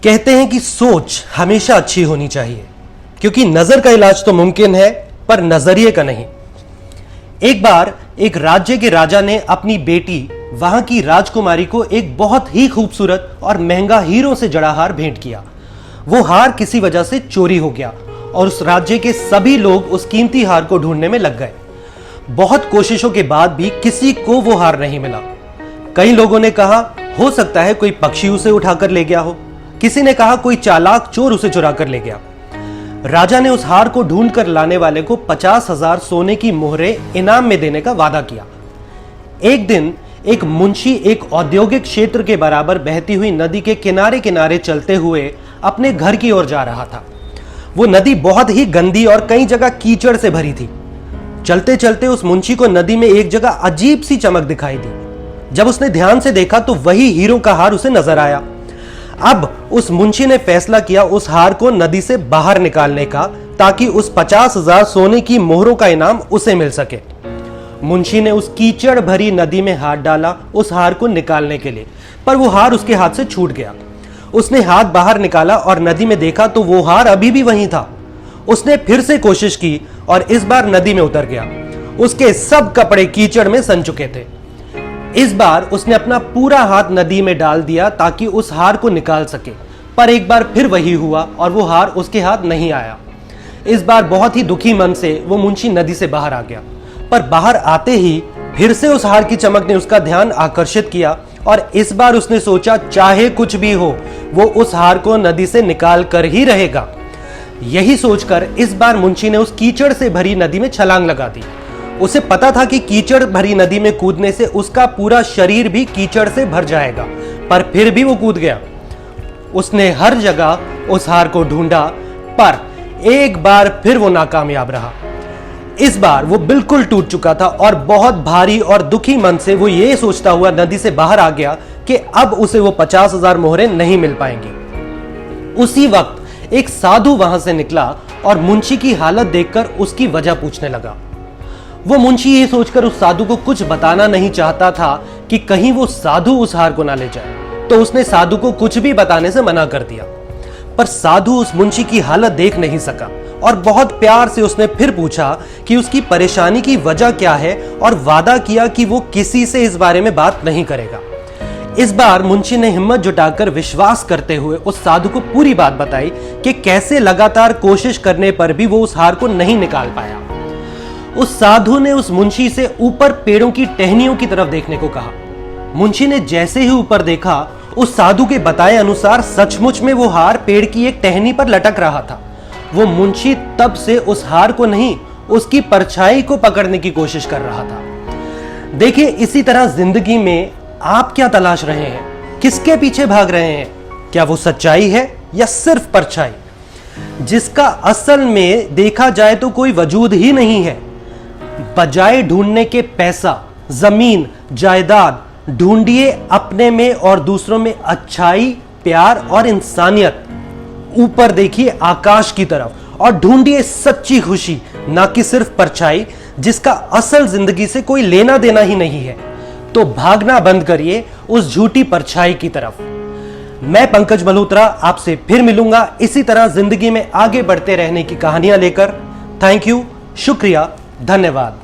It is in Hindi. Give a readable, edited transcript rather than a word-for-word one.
कहते हैं कि सोच हमेशा अच्छी होनी चाहिए, क्योंकि नजर का इलाज तो मुमकिन है पर नजरिए का नहीं। एक बार एक राज्य के राजा ने अपनी बेटी वहां की राजकुमारी को एक बहुत ही खूबसूरत और महंगा हीरों से जड़ा हार भेंट किया। वो हार किसी वजह से चोरी हो गया और उस राज्य के सभी लोग उस कीमती हार को ढूंढने में लग गए। बहुत कोशिशों के बाद भी किसी को वो हार नहीं मिला। कई लोगों ने कहा हो सकता है कोई पक्षी उसे उठाकर ले गया हो, किसी ने कहा कोई चालाक चोर उसे चुरा कर ले गया। राजा ने उस हार को ढूंढ कर लाने वाले को 50,000 सोने की मोहरें इनाम में देने का वादा किया। एक दिन एक मुंशी एक औद्योगिक क्षेत्र के बराबर बहती हुई नदी के किनारे किनारे चलते हुए अपने घर की ओर जा रहा था। वो नदी बहुत ही गंदी और कई जगह कीचड़ से भरी थी। चलते चलते उस मुंशी को नदी में एक जगह अजीब सी चमक दिखाई दी। जब उसने ध्यान से देखा तो वही हीरो का हार उसे नजर आया। अब उस मुंशी ने फैसला किया उस हार को नदी से बाहर निकालने का, ताकि उस 50,000 सोने की मोहरों का इनाम उसे मिल सके। मुंशी ने उस कीचड़ भरी नदी में हाथ डाला उस हार को निकालने के लिए, पर वो हार उसके हाथ से छूट गया। उसने हाथ बाहर निकाला और नदी में देखा तो वो हार अभी भी वहीं था। उसने फिर से कोशिश की और इस बार नदी में उतर गया। उसके सब कपड़े कीचड़ में सन चुके थे। इस बार उसने अपना पूरा हाथ नदी में डाल दिया ताकि उस हार को निकाल सके, पर एक बार फिर वही हुआ और वो हार उसके हाथ नहीं आया। इस बार बहुत ही दुखी मन से वो मुंशी नदी से बाहर आ गया, पर बाहर आते ही फिर से उस हार की चमक ने उसका ध्यान आकर्षित किया और इस बार उसने सोचा चाहे कुछ भी हो वो उस हार को नदी से निकाल कर ही रहेगा। यही सोचकर इस बार मुंशी ने उस कीचड़ से भरी नदी में छलांग लगा दी। उसे पता था कि कीचड़ भरी नदी में कूदने से उसका पूरा शरीर भी कीचड़ से भर जाएगा, पर फिर भी वो कूद गया। उसने हर जगह उस हार को ढूंढा, पर एक बार फिर वो नाकामयाब रहा। इस बार वो बिल्कुल टूट चुका था और बहुत भारी और दुखी मन से वो ये सोचता हुआ नदी से बाहर आ गया कि अब उसे वो 50,000 मोहरें नहीं मिल पाएंगी। उसी वक्त एक साधु वहां से निकला और मुंशी की हालत देखकर उसकी वजह पूछने लगा। वो मुंशी ये सोचकर उस साधु को कुछ बताना नहीं चाहता था कि कहीं वो साधु उस हार को ना ले जाए, तो उसने साधु को कुछ भी बताने से मना कर दिया। पर साधु उस मुंशी की हालत देख नहीं सका और बहुत प्यार से उसने फिर पूछा कि उसकी परेशानी की वजह क्या है और वादा किया कि वो किसी से इस बारे में बात नहीं करेगा। इस बार मुंशी ने हिम्मत जुटाकर विश्वास करते हुए उस साधु को पूरी बात बताई कि कैसे लगातार कोशिश करने पर भी वो उस हार को नहीं निकाल पाया। उस साधु ने उस मुंशी से ऊपर पेड़ों की टहनियों की तरफ देखने को कहा। मुंशी ने जैसे ही ऊपर देखा, उस साधु के बताए अनुसार सचमुच में वो हार पेड़ की एक टहनी पर लटक रहा था। वो मुंशी तब से उस हार को नहीं, उसकी परछाई को पकड़ने की कोशिश कर रहा था। देखिए, इसी तरह जिंदगी में आप क्या तलाश रहे हैं, किसके पीछे भाग रहे हैं? क्या वो सच्चाई है या सिर्फ परछाई, जिसका असल में देखा जाए तो कोई वजूद ही नहीं है? बजाय ढूंढने के पैसा, जमीन, जायदाद, ढूंढिए अपने में और दूसरों में अच्छाई, प्यार और इंसानियत। ऊपर देखिए आकाश की तरफ और ढूंढिए सच्ची खुशी, ना कि सिर्फ परछाई जिसका असल जिंदगी से कोई लेना देना ही नहीं है। तो भागना बंद करिए उस झूठी परछाई की तरफ। मैं पंकज मल्होत्रा आपसे फिर मिलूंगा इसी तरह जिंदगी में आगे बढ़ते रहने की कहानियां लेकर। थैंक यू, शुक्रिया, धन्यवाद।